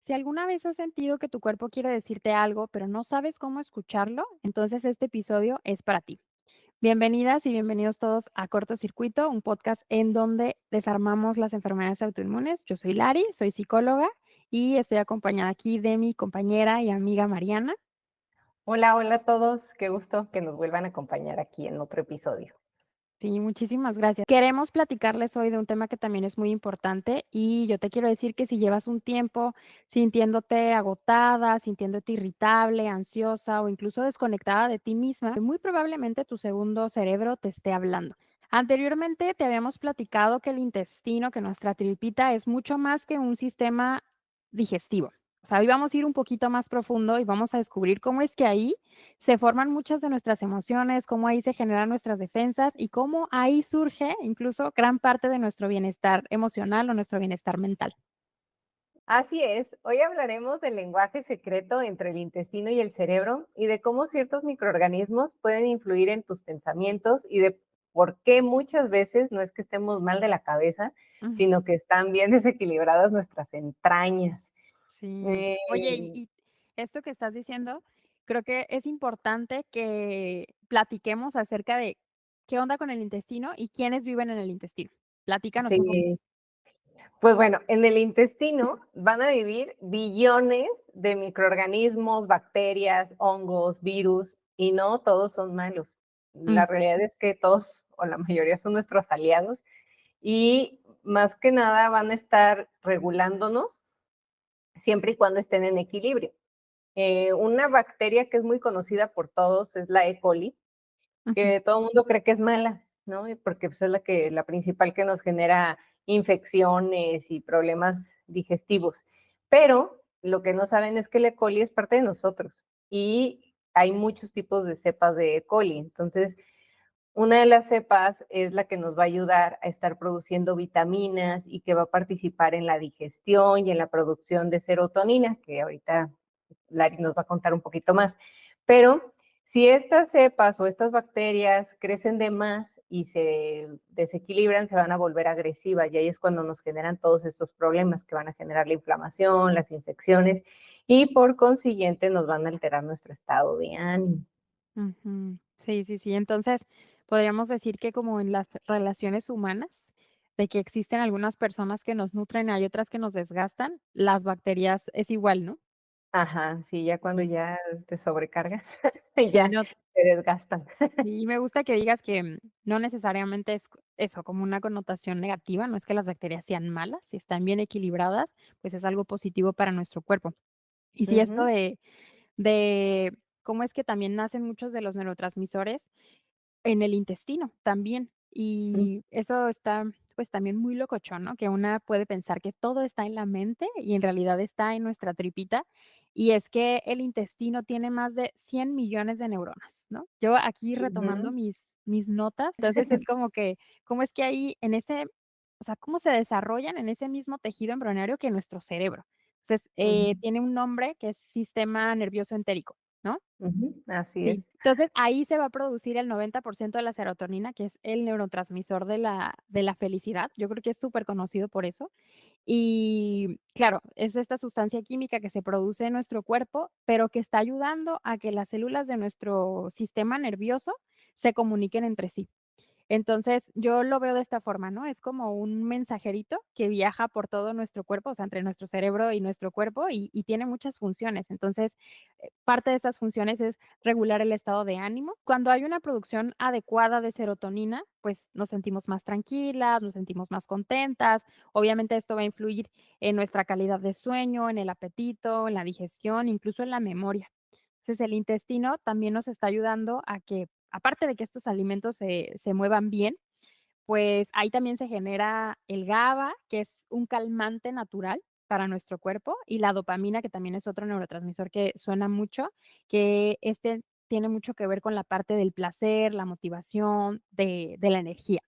Si alguna vez has sentido que tu cuerpo quiere decirte algo, pero no sabes cómo escucharlo, entonces este episodio es para ti. Bienvenidas y bienvenidos todos a Cortocircuito, un podcast en donde desarmamos las enfermedades autoinmunes. Yo soy Lari, soy psicóloga y estoy acompañada aquí de mi compañera y amiga Mariana. Hola, hola a todos. Qué gusto que nos vuelvan a acompañar aquí en otro episodio. Sí, muchísimas gracias. Queremos platicarles hoy de un tema que también es muy importante y yo te quiero decir que si llevas un tiempo sintiéndote agotada, sintiéndote irritable, ansiosa o incluso desconectada de ti misma, muy probablemente tu segundo cerebro te esté hablando. Anteriormente te habíamos platicado que el intestino, que nuestra tripita es mucho más que un sistema digestivo. O sea, hoy vamos a ir un poquito más profundo y vamos a descubrir cómo es que ahí se forman muchas de nuestras emociones, cómo ahí se generan nuestras defensas y cómo ahí surge incluso gran parte de nuestro bienestar emocional o nuestro bienestar mental. Así es, hoy hablaremos del lenguaje secreto entre el intestino y el cerebro y de cómo ciertos microorganismos pueden influir en tus pensamientos y de por qué muchas veces no es que estemos mal de la cabeza, Ujú, sino que están bien desequilibradas nuestras entrañas. sí. Eh, Oye, y esto que estás diciendo, creo que es importante que platiquemos acerca de qué onda con el intestino y quiénes viven en el intestino. Platícanos un poquito. sí, pues bueno, en el intestino van a vivir billones de microorganismos, bacterias, hongos, virus, y no todos son malos. Mm, La realidad es que todos o la mayoría son nuestros aliados y más que nada van a estar regulándonos siempre y cuando estén en equilibrio. Una bacteria que es muy conocida por todos es la E. coli, ujú, que todo el mundo cree que es mala, ¿no? Porque pues, es la principal que nos genera infecciones y problemas digestivos. Pero lo que no saben es que el E. coli es parte de nosotros y hay muchos tipos de cepas de E. coli. Entonces, una de las cepas es la que nos va a ayudar a estar produciendo vitaminas y que va a participar en la digestión y en la producción de serotonina, que ahorita Lari nos va a contar un poquito más. Pero si estas cepas o estas bacterias crecen de más y se desequilibran, se van a volver agresivas y ahí es cuando nos generan todos estos problemas que van a generar la inflamación, las infecciones y por consiguiente nos van a alterar nuestro estado de ánimo. ujú. Sí, sí, sí. Entonces, podríamos decir que como en las relaciones humanas, de que existen algunas personas que nos nutren, hay otras que nos desgastan, las bacterias es igual, ¿no? Ajá, sí, ya cuando Sí. ya te sobrecargas, Sí, ya no, te desgastan. y me gusta que digas que, no necesariamente es eso, como una connotación negativa, no es que las bacterias sean malas, si están bien equilibradas, pues es algo positivo para nuestro cuerpo. Y sí, esto Ujú, de cómo es que también nacen muchos de los neurotransmisores en el intestino también. mm, Y eso está, pues, también muy locochón, ¿no? Que una puede pensar que todo está en la mente y en realidad está en nuestra tripita. Y es que el intestino tiene más de 100 millones de neuronas, ¿no? Yo aquí retomando ujú, mis notas, entonces es como que, ¿cómo es que ahí en ese o sea, cómo se desarrollan en ese mismo tejido embrionario que nuestro cerebro? Entonces, ujú, tiene un nombre que es sistema nervioso entérico, ¿no? ujú, así Sí, es. entonces ahí se va a producir el 90% de la serotonina, que es el neurotransmisor de la felicidad. Yo creo que es súper conocido por eso. Y claro, es esta sustancia química que se produce en nuestro cuerpo, pero que está ayudando a que las células de nuestro sistema nervioso se comuniquen entre sí. Entonces, yo lo veo de esta forma, ¿no? Es como un mensajerito que viaja por todo nuestro cuerpo, o sea, entre nuestro cerebro y nuestro cuerpo, y tiene muchas funciones. Entonces, parte de estas funciones es regular el estado de ánimo. Cuando hay una producción adecuada de serotonina, pues nos sentimos más tranquilas, nos sentimos más contentas. Obviamente, esto va a influir en nuestra calidad de sueño, en el apetito, en la digestión, incluso en la memoria. Entonces, el intestino también nos está ayudando a que, aparte de que estos alimentos se muevan bien, pues ahí también se genera el GABA, que es un calmante natural para nuestro cuerpo, y la dopamina, que también es otro neurotransmisor que suena mucho, que este tiene mucho que ver con la parte del placer, la motivación, de la energía.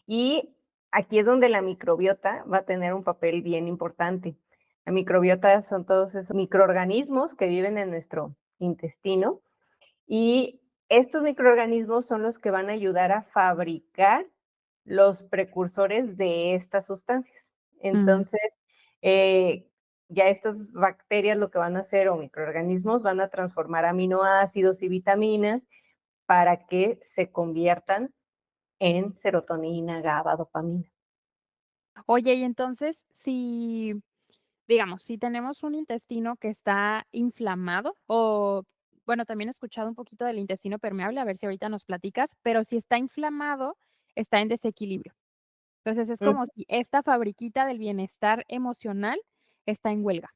Y aquí es donde la microbiota va a tener un papel bien importante. La microbiota son todos esos microorganismos que viven en nuestro intestino y estos microorganismos son los que van a ayudar a fabricar los precursores de estas sustancias. Mm, Entonces, eh, ya estas bacterias lo que van a hacer o microorganismos van a transformar aminoácidos y vitaminas para que se conviertan en serotonina, GABA, dopamina. Oye, y entonces, si, digamos, si tenemos un intestino que está inflamado o, bueno, también he escuchado un poquito del intestino permeable, a ver si ahorita nos platicas, pero si está inflamado, está en desequilibrio. Entonces, es como Ujú, si esta fabriquita del bienestar emocional está en huelga,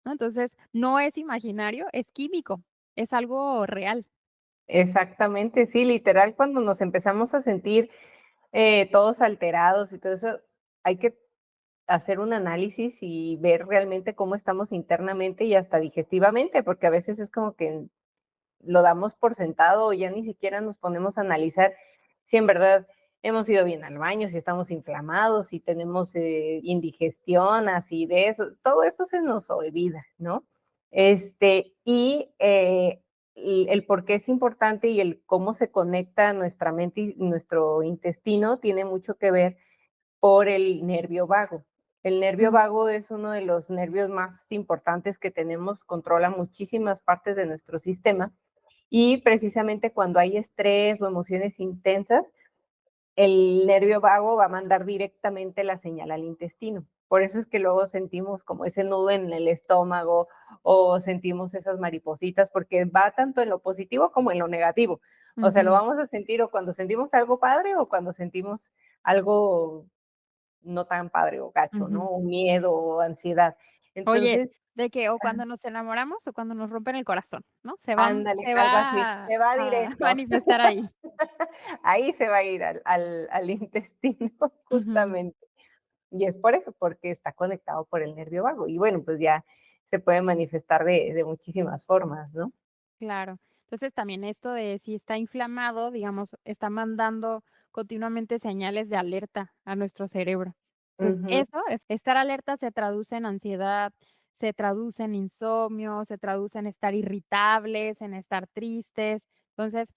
¿no? Entonces, no es imaginario, es químico, es algo real. exactamente, sí, literal, cuando nos empezamos a sentir todos alterados y todo eso, hay que hacer un análisis y ver realmente cómo estamos internamente y hasta digestivamente, porque a veces es como que lo damos por sentado o ya ni siquiera nos ponemos a analizar si en verdad hemos ido bien al baño, si estamos inflamados, si tenemos indigestión, acidez, todo eso se nos olvida, ¿no? Y el por qué es importante y el cómo se conecta nuestra mente y nuestro intestino tiene mucho que ver por el nervio vago. El nervio Ujú, vago es uno de los nervios más importantes que tenemos, controla muchísimas partes de nuestro sistema y precisamente cuando hay estrés o emociones intensas, el nervio vago va a mandar directamente la señal al intestino. Por eso es que luego sentimos como ese nudo en el estómago o sentimos esas maripositas, porque va tanto en lo positivo como en lo negativo. O sea, lo ujú. vamos a sentir o cuando sentimos algo padre o cuando sentimos algo no tan padre o gacho, Ujú. ¿no? O miedo o ansiedad. Oye, Entonces, de que o ajá, cuando nos enamoramos o cuando nos rompen el corazón, ¿no? Se van ándale, se algo así, va se va a directo. manifestar ahí. Ahí se va a ir al intestino Ujú. justamente. Y es por eso, porque está conectado por el nervio vago. Y bueno, pues ya se puede manifestar de muchísimas formas, ¿no? Claro. Entonces, también esto de si está inflamado, digamos, está mandando continuamente señales de alerta a nuestro cerebro. Entonces, Ujú. eso es estar alerta se traduce en ansiedad, se traduce en insomnio, se traduce en estar irritables, en estar tristes. Entonces,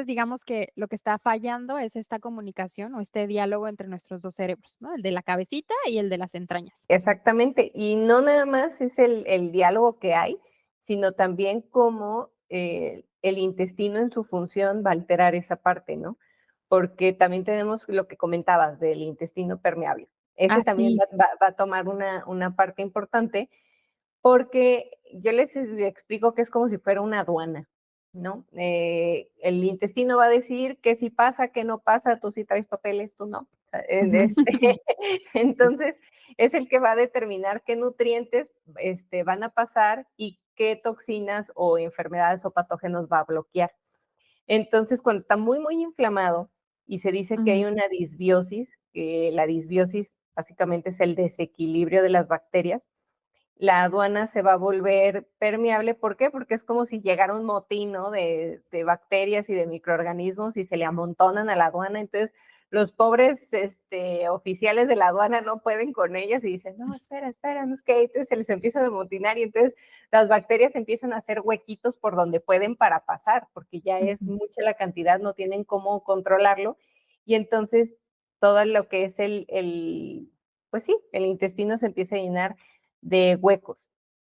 digamos que lo que está fallando es esta comunicación o este diálogo entre nuestros 2 cerebros, ¿no? El de la cabecita y el de las entrañas. Exactamente. Y no nada más es el diálogo que hay, sino también cómo el intestino en su función va a alterar esa parte, ¿no? Porque también tenemos lo que comentabas del intestino permeable. Ese Ah, también sí. va a tomar una parte importante porque yo les explico que es como si fuera una aduana, ¿no? El intestino va a decir que si pasa, que no pasa, tú sí traes papeles, tú no. Entonces, es el que va a determinar qué nutrientes van a pasar y qué toxinas o enfermedades o patógenos va a bloquear. Entonces, cuando está muy, muy inflamado y se dice que hay Ujú, una disbiosis, que la disbiosis básicamente es el desequilibrio de las bacterias, la aduana se va a volver permeable. ¿Por qué? Porque es como si llegara un motín, ¿no? De bacterias y de microorganismos y se le amontonan a la aduana. Entonces, los pobres oficiales de la aduana no pueden con ellas y dicen, no, espera, espera, no es que entonces se les empieza a amontinar y entonces las bacterias empiezan a hacer huequitos por donde pueden para pasar, porque ya es ujú, mucha la cantidad, no tienen cómo controlarlo. Y entonces todo lo que es pues sí, el intestino se empieza a llenar de huecos.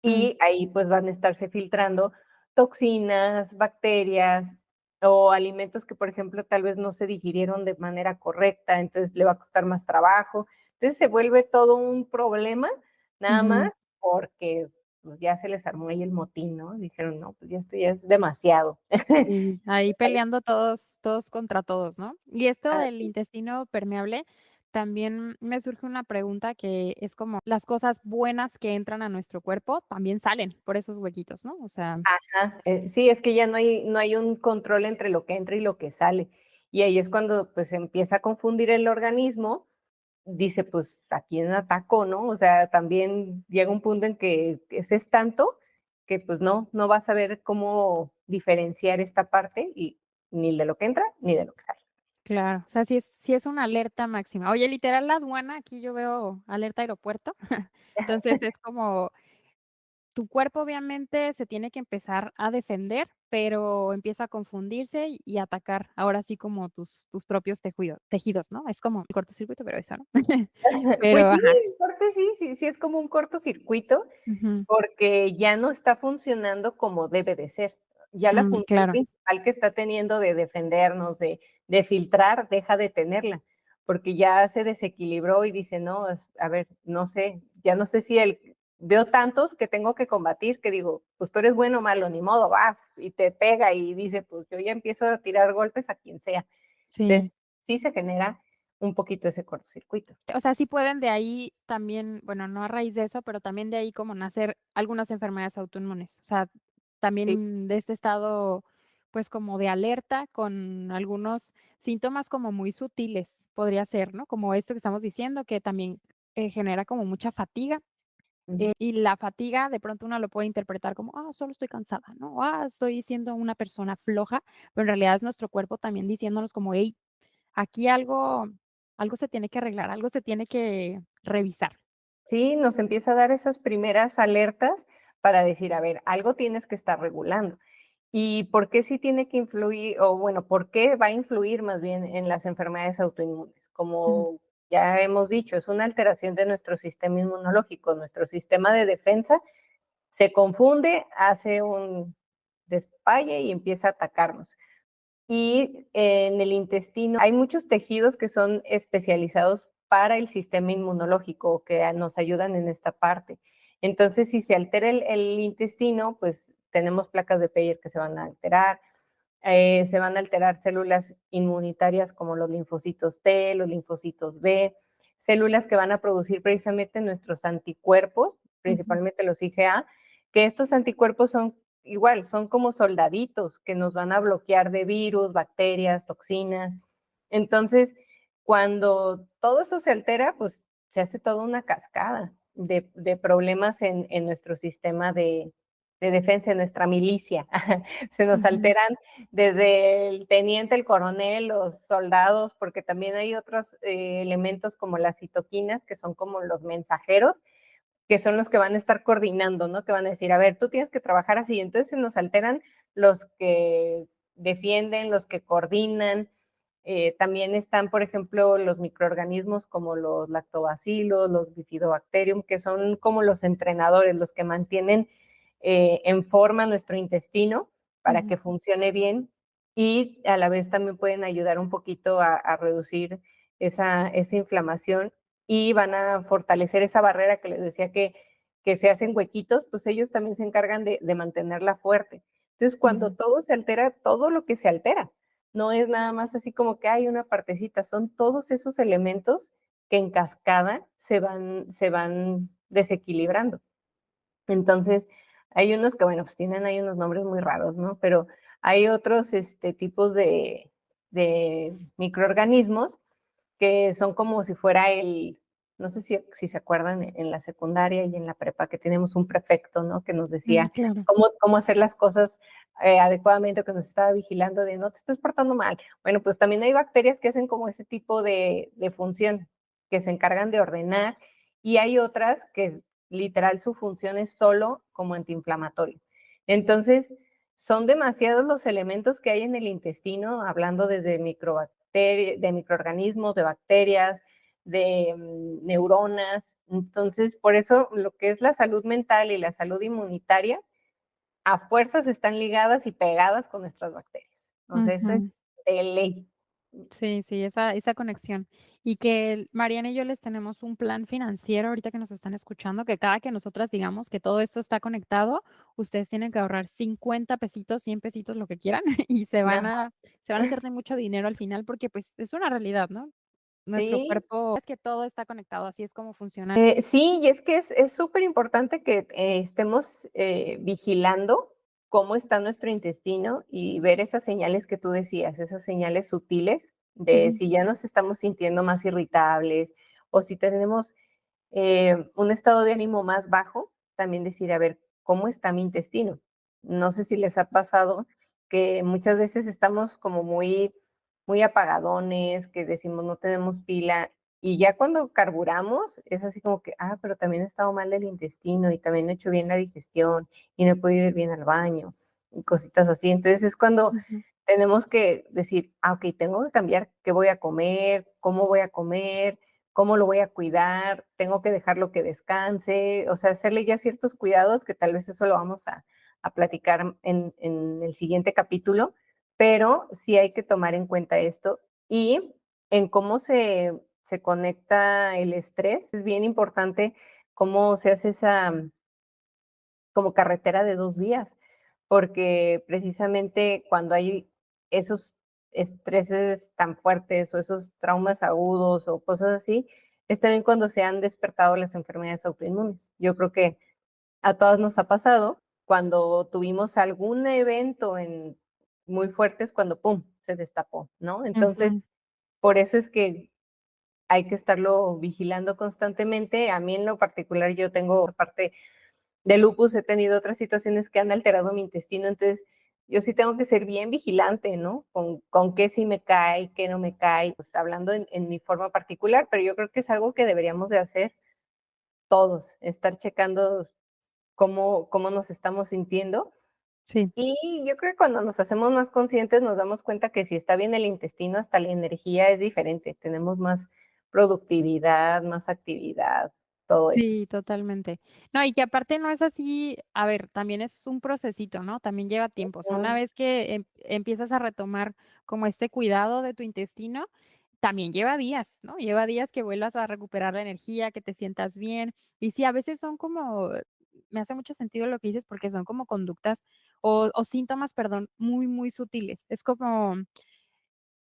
mm. Y ahí pues van a estarse filtrando toxinas, bacterias o alimentos que, por ejemplo, tal vez no se digirieron de manera correcta, entonces le va a costar más trabajo. Entonces se vuelve todo un problema, nada Ujú. más porque pues, ya se les armó ahí el motín, ¿no? Dijeron, no, pues ya esto ya es demasiado. Sí, ahí peleando todos contra todos, ¿no? Y esto del Así. intestino permeable, también me surge una pregunta que es como las cosas buenas que entran a nuestro cuerpo también salen por esos huequitos, ¿no? O sea, Ajá, sí, es que ya no hay un control entre lo que entra y lo que sale. Y ahí es cuando pues empieza a confundir el organismo, dice, pues, ¿a quién atacó, no? O sea, también llega un punto en que ese es tanto que, pues, no vas a saber cómo diferenciar esta parte y ni de lo que entra ni de lo que sale. claro, o sea, sí es una alerta máxima. Oye, literal, la aduana, aquí yo veo alerta aeropuerto. Entonces, es como tu cuerpo obviamente se tiene que empezar a defender, pero empieza a confundirse y atacar ahora sí como tus propios tejidos, ¿no? Es como el cortocircuito, pero eso, ¿no? Pues Pero sí, ajá. en parte sí es como un cortocircuito, Ujú. porque ya no está funcionando como debe de ser. Ya la función Claro. principal que está teniendo de defendernos, de filtrar, deja de tenerla, porque ya se desequilibró y dice: "No, a ver, no sé, ya no sé si el veo tantos que tengo que combatir", que digo, pues tú eres bueno o malo, ni modo, vas, y te pega y dice: "Pues yo ya empiezo a tirar golpes a quien sea". Sí. Entonces, sí se genera un poquito ese cortocircuito. O sea, sí pueden de ahí también, bueno, no a raíz de eso, pero también de ahí como nacer algunas enfermedades autoinmunes. O sea, Sí. también de este estado, pues, como de alerta con algunos síntomas como muy sutiles, podría ser, ¿no? Como esto que estamos diciendo, que también, genera como mucha fatiga, Ujú. y la fatiga de pronto uno lo puede interpretar como: "Ah, solo estoy cansada", ¿no? "Ah, estoy siendo una persona floja", pero en realidad es nuestro cuerpo también diciéndonos como: "Hey, aquí algo se tiene que arreglar, algo se tiene que revisar". Sí, nos empieza a dar esas primeras alertas para decir, a ver, algo tienes que estar regulando. ¿Y por qué sí tiene que influir, o bueno, por qué va a influir más bien en las enfermedades autoinmunes? Ujú, Como ya hemos dicho, es una alteración de nuestro sistema inmunológico, nuestro sistema de defensa se confunde, hace un despalle y empieza a atacarnos. Y en el intestino hay muchos tejidos que son especializados para el sistema inmunológico, que nos ayudan en esta parte. Entonces, si se altera el intestino, pues tenemos placas de Peyer que se van a alterar, se van a alterar células inmunitarias como los linfocitos T, los linfocitos B, células que van a producir precisamente nuestros anticuerpos, ujú, principalmente los IgA, que estos anticuerpos son igual, son como soldaditos que nos van a bloquear de virus, bacterias, toxinas. Entonces, cuando todo eso se altera, pues se hace toda una cascada de problemas en nuestro sistema de defensa, en nuestra milicia. Se nos ujú, alteran desde el teniente, el coronel, los soldados, porque también hay otros elementos como las citoquinas, que son como los mensajeros, que son los que van a estar coordinando, ¿no? Que van a decir, a ver, tú tienes que trabajar así. Entonces se nos alteran los que defienden, los que coordinan. También están, por ejemplo, los microorganismos como los lactobacilos, los bifidobacterium, que son como los entrenadores, los que mantienen en forma nuestro intestino para ujú, que funcione bien y a la vez también pueden ayudar un poquito a reducir esa inflamación y van a fortalecer esa barrera que les decía que se hacen huequitos, pues ellos también se encargan de mantenerla fuerte. Entonces, cuando ujú, todo se altera, todo lo que se altera, no es nada más así como que hay una partecita, son todos esos elementos que en cascada se van desequilibrando. Entonces, hay unos que, bueno, pues tienen ahí unos nombres muy raros, ¿no? Pero hay otros tipos de microorganismos que son como si fuera no sé si se acuerdan en la secundaria y en la prepa que tenemos un prefecto, ¿no? Que nos decía claro. cómo hacer las cosas adecuadamente, o que nos estaba vigilando de no te estés portando mal. Bueno, pues también hay bacterias que hacen como ese tipo de función, que se encargan de ordenar, y hay otras que literal su función es solo como antiinflamatorio. Entonces, son demasiados los elementos que hay en el intestino, hablando desde de microorganismos, de bacterias, de neuronas. Entonces, por eso lo que es la salud mental y la salud inmunitaria, a fuerzas están ligadas y pegadas con nuestras bacterias. O sea, eso es Ujú. de ley. Sí, sí, esa conexión. Y que Mariana y yo les tenemos un plan financiero ahorita que nos están escuchando, que cada que nosotras digamos que todo esto está conectado, ustedes tienen que ahorrar 50 pesitos, 100 pesitos, lo que quieran, y Ajá. se van a hacer de mucho dinero al final, porque, pues, es una realidad, ¿no? Nuestro Sí, cuerpo es que todo está conectado, así es como funciona. Sí, y es que es súper importante que estemos vigilando cómo está nuestro intestino y ver esas señales que tú decías, esas señales sutiles de Ujú, si ya nos estamos sintiendo más irritables o si tenemos un estado de ánimo más bajo, también decir, a ver, ¿cómo está mi intestino? No sé si les ha pasado que muchas veces estamos como muy apagadones, que decimos no tenemos pila, y ya cuando carburamos es así como que, pero también he estado mal del intestino y también no he hecho bien la digestión y no he podido ir bien al baño. y cositas así. Entonces es cuando Ujú, tenemos que decir, ah, ok, tengo que cambiar qué voy a comer, cómo lo voy a cuidar, tengo que dejarlo que descanse, o sea, hacerle ya ciertos cuidados que tal vez eso lo vamos a platicar en el siguiente capítulo, pero sí hay que tomar en cuenta esto y en cómo se conecta el estrés. Es bien importante cómo se hace esa como carretera de 2 vías, porque precisamente cuando hay esos estreses tan fuertes o esos traumas agudos o cosas así, es también cuando se han despertado las enfermedades autoinmunes. Yo creo que a todas nos ha pasado cuando tuvimos algún evento muy fuerte, es cuando pum, se destapó, ¿no? Entonces, ujú. por eso es que hay que estarlo vigilando constantemente. A mí en lo particular, yo tengo parte de lupus, he tenido otras situaciones que han alterado mi intestino, entonces yo sí tengo que ser bien vigilante, ¿no? Con qué sí me cae, qué no me cae, pues hablando en mi forma particular, pero yo creo que es algo que deberíamos de hacer todos, estar checando cómo nos estamos sintiendo. Sí. Y yo creo que cuando nos hacemos más conscientes nos damos cuenta que si está bien el intestino, hasta la energía es diferente, tenemos más productividad, más actividad, todo eso. Sí, totalmente. No, y que aparte no es así, a ver, también es un procesito, ¿no? También lleva tiempo. O sea, una Mm, vez que empiezas a retomar como este cuidado de tu intestino, también lleva días, ¿no? Lleva días que vuelvas a recuperar la energía, que te sientas bien. Y sí, a veces son como, me hace mucho sentido lo que dices porque son como conductas o síntomas, perdón, muy, muy sutiles. Es como,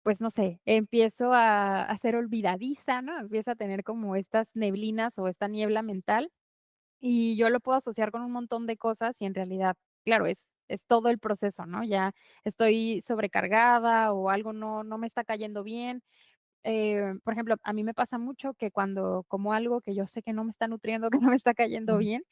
pues no sé, empiezo a ser olvidadiza, ¿no? Empiezo a tener como estas neblinas o esta niebla mental y yo lo puedo asociar con un montón de cosas y en realidad, claro, es todo el proceso, ¿no? Ya estoy sobrecargada o algo no me está cayendo bien. Por ejemplo, a mí me pasa mucho que cuando como algo que yo sé que no me está nutriendo, que no me está cayendo mm, bien,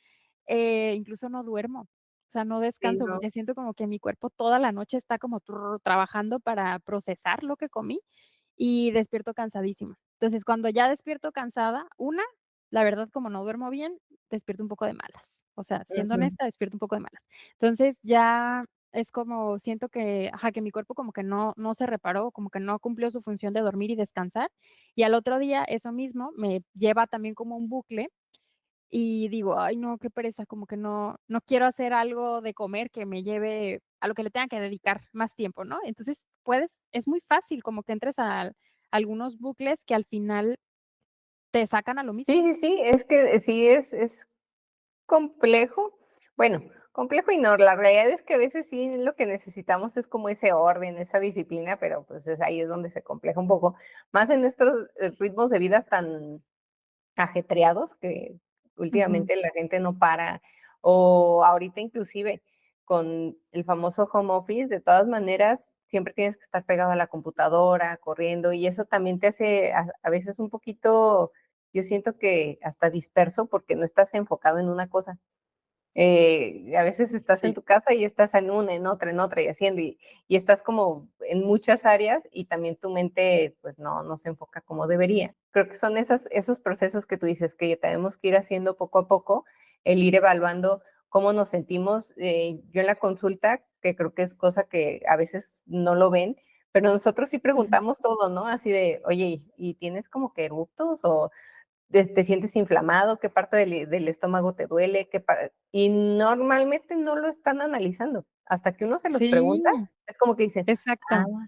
incluso no duermo. O sea, no sí, descanso no, porque siento como que mi cuerpo toda la noche está como trabajando para procesar lo que comí y despierto cansadísima. Entonces, cuando ya despierto cansada, la verdad, como no duermo bien, despierto un poco de malas. O sea, siendo ujú. honesta, despierto un poco de malas. Entonces, ya es como siento que, ajá, que mi cuerpo como que no se reparó, como que no cumplió su función de dormir y descansar, y al otro día eso mismo me lleva también como un bucle y digo: "Ay, no, qué pereza", como que no quiero hacer algo de comer que me lleve a lo que le tenga que dedicar más tiempo, ¿no? Entonces, es muy fácil como que entres a algunos bucles que al final te sacan a lo mismo. Sí, sí, sí, es que sí es complejo. Bueno, complejo y no, la realidad es que a veces sí lo que necesitamos es como ese orden, esa disciplina, pero pues es ahí es donde se compleja un poco, más en nuestros ritmos de vidas tan ajetreados que Ujú. últimamente la gente no para, o ahorita inclusive con el famoso home office, de todas maneras, siempre tienes que estar pegado a la computadora, corriendo, y eso también te hace a veces un poquito, yo siento que hasta disperso porque no estás enfocado en una cosa. A veces estás en Sí, tu casa y estás en una, en otra y haciendo, y estás como en muchas áreas y también tu mente pues no se enfoca como debería. Creo que son esos procesos que tú dices que tenemos que ir haciendo poco a poco, el ir evaluando cómo nos sentimos. Yo en la consulta, que creo que es cosa que a veces no lo ven, pero nosotros sí ujú. preguntamos todo, ¿no? Así de, oye, ¿y tienes como que eructos o te sientes inflamado, qué parte del estómago te duele, y normalmente no lo están analizando. Hasta que uno se los pregunta, Sí, es como que dicen, ah, exacto.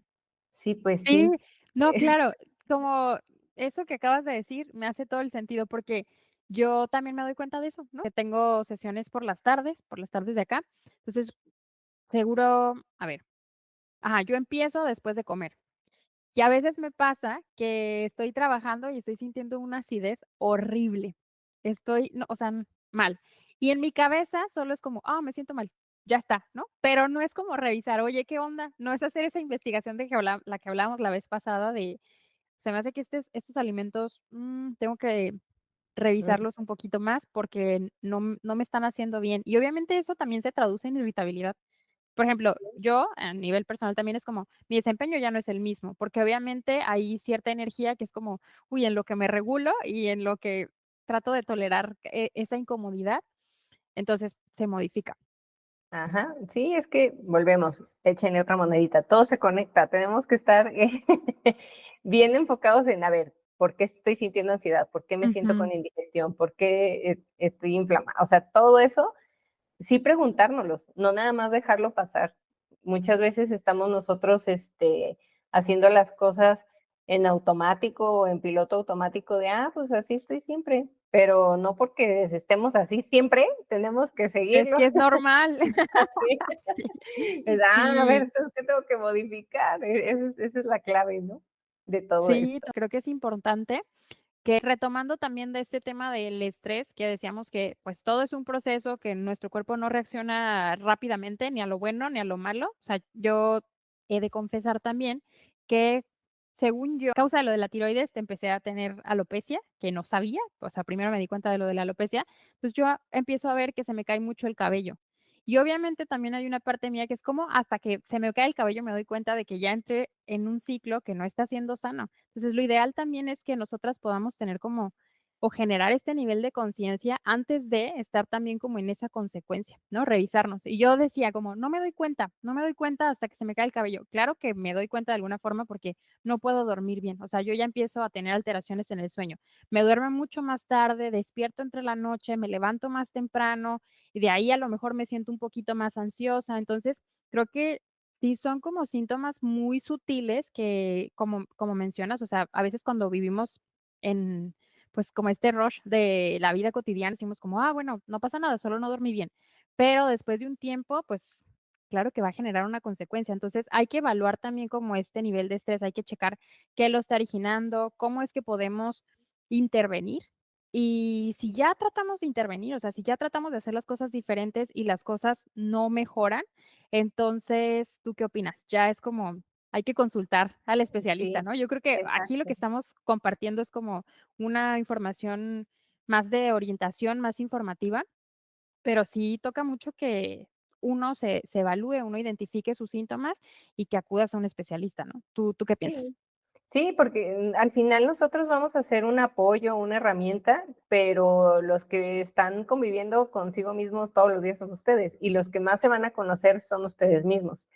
sí, pues Sí, sí. no, claro, como eso que acabas de decir me hace todo el sentido, porque yo también me doy cuenta de eso, ¿no? Que tengo sesiones por las tardes de acá. Entonces, seguro, a ver, ajá, yo empiezo después de comer. Y a veces me pasa que estoy trabajando y estoy sintiendo una acidez horrible. Estoy, no, o sea, mal. Y en mi cabeza solo es como, me siento mal, ya está, ¿no? Pero no es como revisar, oye, ¿qué onda? No es hacer esa investigación de que la que hablábamos la vez pasada de, se me hace que estos alimentos, tengo que Ujú, revisarlos un poquito más porque no me están haciendo bien. Y obviamente eso también se traduce en irritabilidad. Por ejemplo, yo a nivel personal también es como, mi desempeño ya no es el mismo, porque obviamente hay cierta energía que es como, uy, en lo que me regulo y en lo que trato de tolerar esa incomodidad, entonces se modifica. Ajá, sí, es que volvemos, échenle otra monedita, todo se conecta, tenemos que estar bien enfocados en, a ver, ¿por qué estoy sintiendo ansiedad? ¿Por qué me siento Ujú, con indigestión? ¿Por qué estoy inflamada? O sea, todo eso, sí preguntárnoslos, no nada más dejarlo pasar. Muchas veces estamos nosotros haciendo las cosas en automático o en piloto automático de, pues así estoy siempre, pero no porque estemos así siempre, tenemos que es seguirlo. que es normal. Sí. Es, Sí, a ver, sí, entonces, ¿qué tengo que modificar? Esa es la clave, ¿no? De todo sí, esto. creo que es importante que retomando también de este tema del estrés, que decíamos que, pues, todo es un proceso, que nuestro cuerpo no reacciona rápidamente, ni a lo bueno ni a lo malo. O sea, yo he de confesar también que, según yo, a causa de lo de la tiroides, empecé a tener alopecia, que no sabía. O sea, primero me di cuenta de lo de la alopecia. Entonces, yo empiezo a ver que se me cae mucho el cabello. Y obviamente también hay una parte mía que es como hasta que se me cae el cabello me doy cuenta de que ya entré en un ciclo que no está siendo sano. Entonces, lo ideal también es que nosotras podamos tener como o generar este nivel de conciencia antes de estar también como en esa consecuencia, ¿no? Revisarnos. Y yo decía como, no me doy cuenta hasta que se me cae el cabello. Claro que me doy cuenta de alguna forma porque no puedo dormir bien. O sea, yo ya empiezo a tener alteraciones en el sueño. Me duermo mucho más tarde, despierto entre la noche, me levanto más temprano y de ahí a lo mejor me siento un poquito más ansiosa. Entonces, creo que sí, son como síntomas muy sutiles que, como mencionas, o sea, a veces cuando vivimos en, pues, como este rush de la vida cotidiana, decimos como: "Ah, bueno, no pasa nada, solo no dormí bien". Pero después de un tiempo, pues, claro que va a generar una consecuencia. Entonces, hay que evaluar también como este nivel de estrés, hay que checar qué lo está originando, cómo es que podemos intervenir. Y si ya tratamos de intervenir, o sea, si ya tratamos de hacer las cosas diferentes y las cosas no mejoran, entonces, ¿tú qué opinas? Ya es como, hay que consultar al especialista, Sí, ¿no? Yo creo que aquí lo que exacto. estamos compartiendo es como una información más de orientación, más informativa, pero sí toca mucho que uno se evalúe, uno identifique sus síntomas y que acudas a un especialista, ¿no? ¿Tú qué piensas? Sí. Sí, porque al final nosotros vamos a ser un apoyo, una herramienta, pero los que están conviviendo consigo mismos todos los días son ustedes y los que más se van a conocer son ustedes mismos.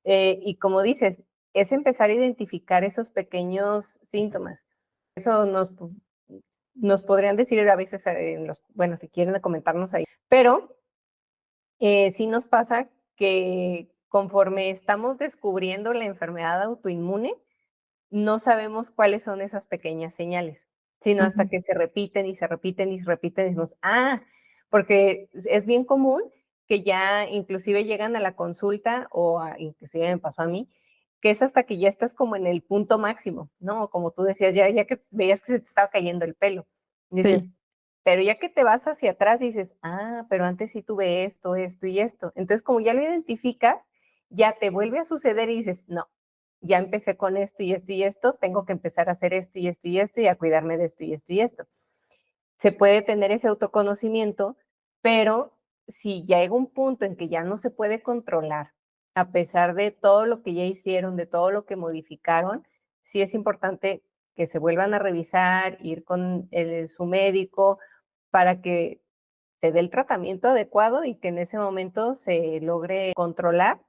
Y como dices, es empezar a identificar esos pequeños síntomas. Eso nos podrían decir a veces, bueno, si quieren comentarnos ahí, pero sí nos pasa que conforme estamos descubriendo la enfermedad autoinmune, no sabemos cuáles son esas pequeñas señales, sino hasta Ujú. que se repiten y se repiten y se repiten, y decimos, porque es bien común que ya inclusive llegan a la consulta inclusive me pasó a mí, que es hasta que ya estás como en el punto máximo, ¿no? Como tú decías, ya que veías que se te estaba cayendo el pelo. Dices, Sí, pero ya que te vas hacia atrás, dices, pero antes sí tuve esto, esto y esto. Entonces, como ya lo identificas, ya te vuelve a suceder y dices, no, ya empecé con esto y esto y esto, tengo que empezar a hacer esto y esto y esto y a cuidarme de esto y esto y esto. Se puede tener ese autoconocimiento, pero si ya llega un punto en que ya no se puede controlar, a pesar de todo lo que ya hicieron, de todo lo que modificaron, sí es importante que se vuelvan a revisar, ir con su médico para que se dé el tratamiento adecuado y que en ese momento se logre controlar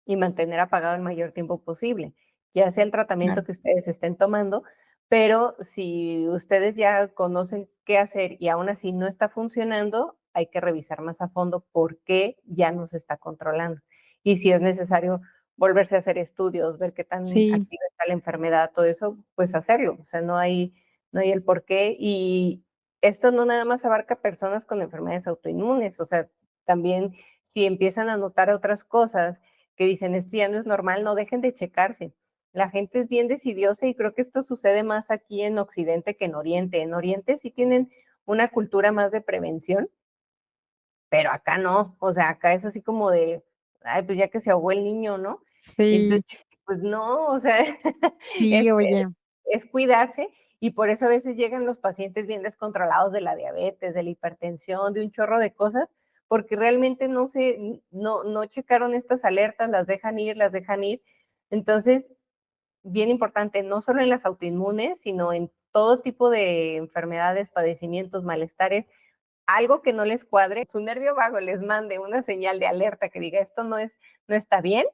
y mantener apagado el mayor tiempo posible, ya sea el tratamiento claro. que ustedes estén tomando, pero si ustedes ya conocen qué hacer y aún así no está funcionando, hay que revisar más a fondo por qué ya no se está controlando. Y si es necesario volverse a hacer estudios, ver qué tan Sí, activa está la enfermedad, todo eso, pues hacerlo. O sea, no hay el por qué. Y esto no nada más abarca personas con enfermedades autoinmunes, o sea, también si empiezan a notar otras cosas que dicen, esto ya no es normal, no dejen de checarse. La gente es bien decidiosa y creo que esto sucede más aquí en Occidente que en Oriente. En Oriente sí tienen una cultura más de prevención, pero acá no. O sea, acá es así como de, pues ya que se ahogó el niño, ¿no? Y entonces, sí, pues no, o sea, sí, es, oye, es cuidarse y por eso a veces llegan los pacientes bien descontrolados de la diabetes, de la hipertensión, de un chorro de cosas, porque realmente no checaron estas alertas, las dejan ir, las dejan ir. Entonces, bien importante, no solo en las autoinmunes, sino en todo tipo de enfermedades, padecimientos, malestares, algo que no les cuadre, su nervio vago les mande una señal de alerta que diga esto no está bien,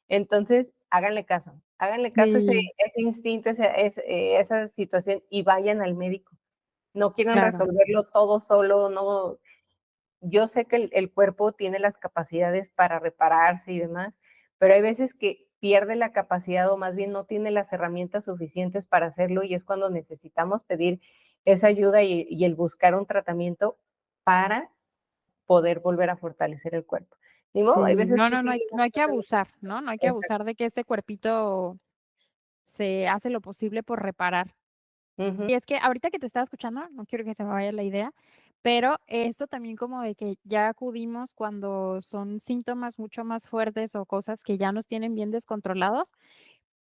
entonces háganle caso a Sí, ese instinto, esa situación y vayan al médico. No quieran claro. resolverlo todo solo, no. Yo sé que el cuerpo tiene las capacidades para repararse y demás, pero hay veces que pierde la capacidad o más bien no tiene las herramientas suficientes para hacerlo y es cuando necesitamos pedir esa ayuda y el buscar un tratamiento para poder volver a fortalecer el cuerpo. Ni modo, hay Sí, veces no, que no, seguimos no hay que pasando por abusar, ¿no? No hay que exacto. abusar de que ese cuerpito se hace lo posible por reparar. Ujú, Y es que ahorita que te estaba escuchando, no quiero que se me vaya la idea, pero esto también como de que ya acudimos cuando son síntomas mucho más fuertes o cosas que ya nos tienen bien descontrolados.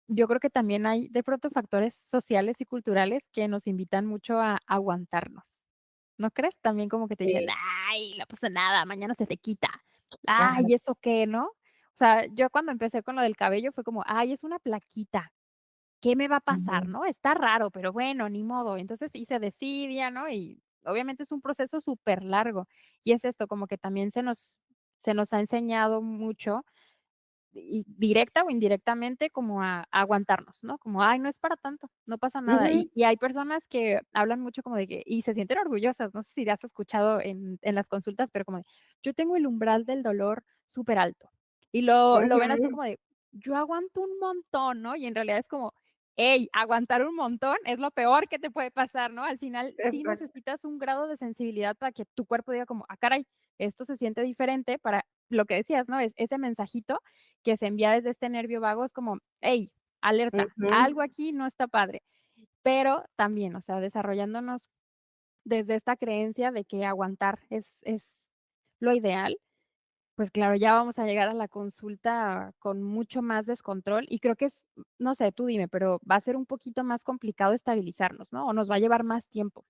Yo creo que también hay de pronto factores sociales y culturales que nos invitan mucho a aguantarnos, ¿no crees? También como que te dicen: sí, "Ay, no pasa nada, mañana se te quita. ajá, Ay, ¿eso qué?", ¿no? O sea, yo cuando empecé con lo del cabello fue como: "Ay, es una plaquita, ¿qué me va a pasar?", ujú, ¿no? Está raro, pero bueno, ni modo. Entonces hice desidia, ¿no? Y obviamente es un proceso súper largo. Y es esto, como que también se nos ha enseñado mucho y directa o indirectamente como a aguantarnos, ¿no? Como: "Ay, no es para tanto, no pasa nada". ujú, Y hay personas que hablan mucho como de que y se sienten orgullosas, no sé si has escuchado en las consultas, pero como de: "Yo tengo el umbral del dolor súper alto". Y lo ven así ujú, como de: "Yo aguanto un montón", ¿no? Y en realidad es como: "Hey, aguantar un montón es lo peor que te puede pasar", ¿no? Al final sí exacto, necesitas un grado de sensibilidad para que tu cuerpo diga como: "Ah, caray, esto se siente diferente", para lo que decías, ¿no? Es ese mensajito que se envía desde este nervio vago es como: "Hey, alerta, ujú, algo aquí no está padre". Pero también, o sea, desarrollándonos desde esta creencia de que aguantar es lo ideal, pues claro, ya vamos a llegar a la consulta con mucho más descontrol y creo que es, no sé, tú dime, pero va a ser un poquito más complicado estabilizarnos, ¿no? O nos va a llevar más tiempo,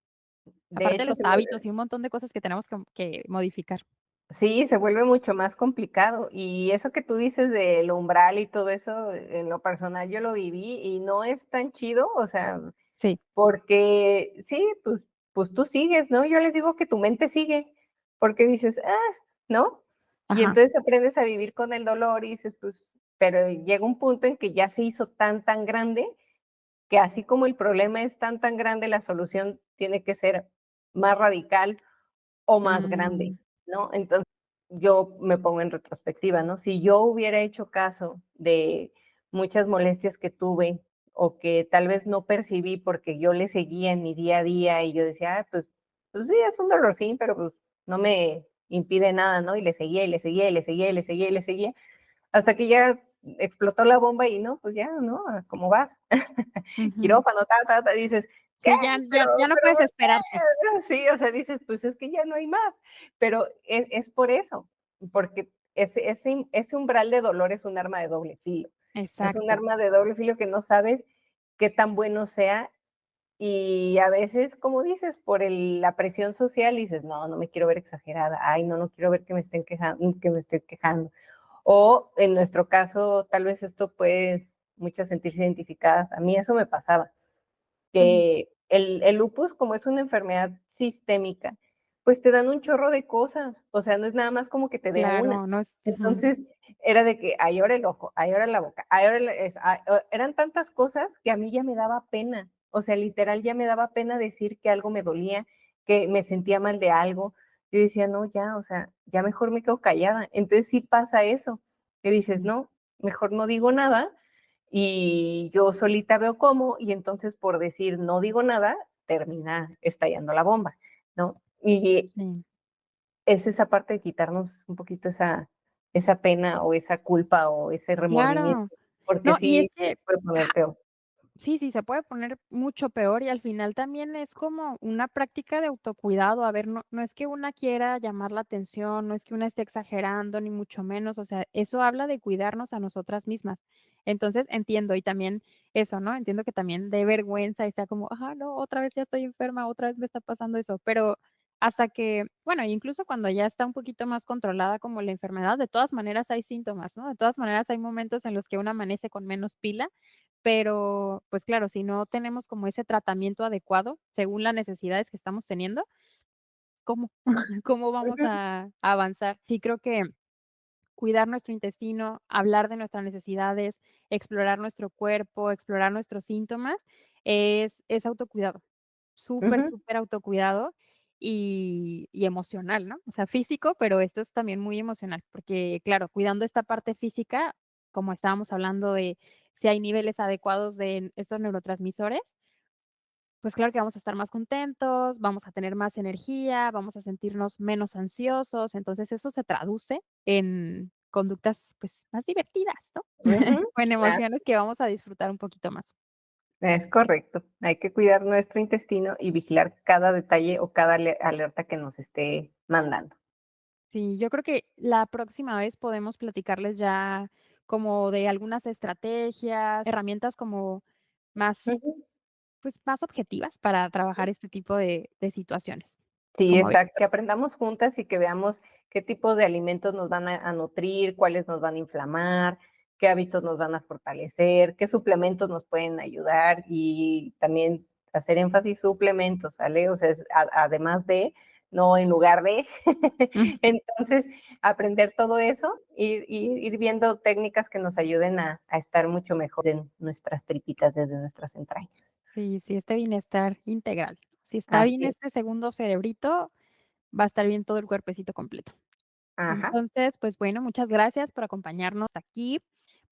de aparte de hecho, los hábitos y un montón de cosas que tenemos que modificar. sí, se vuelve mucho más complicado. Y eso que tú dices del umbral y todo eso, en lo personal yo lo viví y no es tan chido, o sea, Sí, porque sí, pues tú sigues, ¿no? Yo les digo que tu mente sigue, porque dices: "Ah", ¿no? Y ajá, entonces aprendes a vivir con el dolor y dices, pues, pero llega un punto en que ya se hizo tan grande, que así como el problema es tan grande, la solución tiene que ser más radical o más grande, mm, ¿no? Entonces, yo me pongo en retrospectiva, ¿no? Si yo hubiera hecho caso de muchas molestias que tuve o que tal vez no percibí porque yo le seguía en mi día a día y yo decía: "Ah, pues sí, es un dolorcín, pero, pues, no me impide nada", ¿no? Y le seguía, y le seguía, y le seguía, y le seguía, y le seguía, hasta que ya explotó la bomba y no, pues ya, ¿no? ¿Cómo vas? ujú. Quirófano, dices: "¿Qué? Sí, ya no Pero, puedes ¿por esperarte. qué?". Sí, o sea, dices: "Pues es que ya no hay más". Pero es por eso, porque ese umbral de dolor es un arma de doble filo. Es un Exacto. arma de doble filo que no sabes qué tan bueno sea, y a veces, como dices, por la presión social, dices: "No, no me quiero ver exagerada. Ay, no, no quiero ver que me estoy quejando". O en nuestro caso, tal vez esto puede muchas sentirse identificadas. A mí eso me pasaba Ujú. que el lupus, como es una enfermedad sistémica, pues te dan un chorro de cosas, o sea, no es nada más como que te dé una. Claro, no es ujú, Entonces, era de que, ay, ahora el ojo, ay, ahora la boca, ay, ahora eran tantas cosas que a mí ya me daba pena, o sea, literal, ya me daba pena decir que algo me dolía, que me sentía mal de algo. Yo decía: "No, ya, o sea, ya mejor me quedo callada". Entonces, sí pasa eso, que dices: sí. "No, mejor no digo nada, y yo solita veo cómo, y entonces por decir no digo nada, termina estallando la bomba, ¿no? Y Sí. es esa parte de quitarnos un poquito esa pena o esa culpa o ese remordimiento, Claro. porque No, y es sí se que puede poner ajá, peor. sí, sí, se puede poner mucho peor y al final también es como una práctica de autocuidado. A ver, no es que una quiera llamar la atención, no es que una esté exagerando, ni mucho menos, o sea, eso habla de cuidarnos a nosotras mismas. Entonces, entiendo, y también eso, ¿no? Entiendo que también dé vergüenza y sea como: "Ah, no, otra vez ya estoy enferma, otra vez me está pasando eso", pero hasta que, bueno, incluso cuando ya está un poquito más controlada como la enfermedad, de todas maneras hay síntomas, ¿no? De todas maneras hay momentos en los que uno amanece con menos pila, pero, pues claro, si no tenemos como ese tratamiento adecuado según las necesidades que estamos teniendo, ¿cómo? ¿Cómo vamos Ujú, a avanzar? Sí, creo que cuidar nuestro intestino, hablar de nuestras necesidades, explorar nuestro cuerpo, explorar nuestros síntomas, es autocuidado, súper, ujú, súper autocuidado y emocional, ¿no? O sea, físico, pero esto es también muy emocional, porque, claro, cuidando esta parte física, como estábamos hablando de si hay niveles adecuados de estos neurotransmisores, pues claro que vamos a estar más contentos, vamos a tener más energía, vamos a sentirnos menos ansiosos, entonces eso se traduce en conductas, pues, más divertidas, ¿no? ujú. O en Claro, emociones que vamos a disfrutar un poquito más. es correcto. Hay que cuidar nuestro intestino y vigilar cada detalle o cada alerta que nos esté mandando. Sí, yo creo que la próxima vez podemos platicarles ya como de algunas estrategias, herramientas como más, Ujú. pues, más objetivas para trabajar este tipo de situaciones, Sí, ¿cómo ves? exacto, que aprendamos juntas y que veamos qué tipos de alimentos nos van a nutrir, cuáles nos van a inflamar, qué hábitos nos van a fortalecer, qué suplementos nos pueden ayudar y también hacer énfasis suplementos, ¿sale? O sea, además de, no en lugar de. Mm, Entonces, aprender todo eso, ir viendo técnicas que nos ayuden a estar mucho mejor en nuestras tripitas, desde nuestras entrañas. sí, sí, este bienestar integral. Si está bien Así es. este segundo cerebrito, va a estar bien todo el cuerpecito completo. Ajá. Entonces, pues bueno, muchas gracias por acompañarnos aquí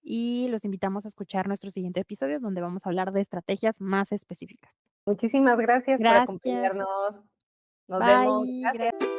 y los invitamos a escuchar nuestro siguiente episodio donde vamos a hablar de estrategias más específicas. Muchísimas gracias por Gracias. acompañarnos. Nos vemos. Bye. Gracias.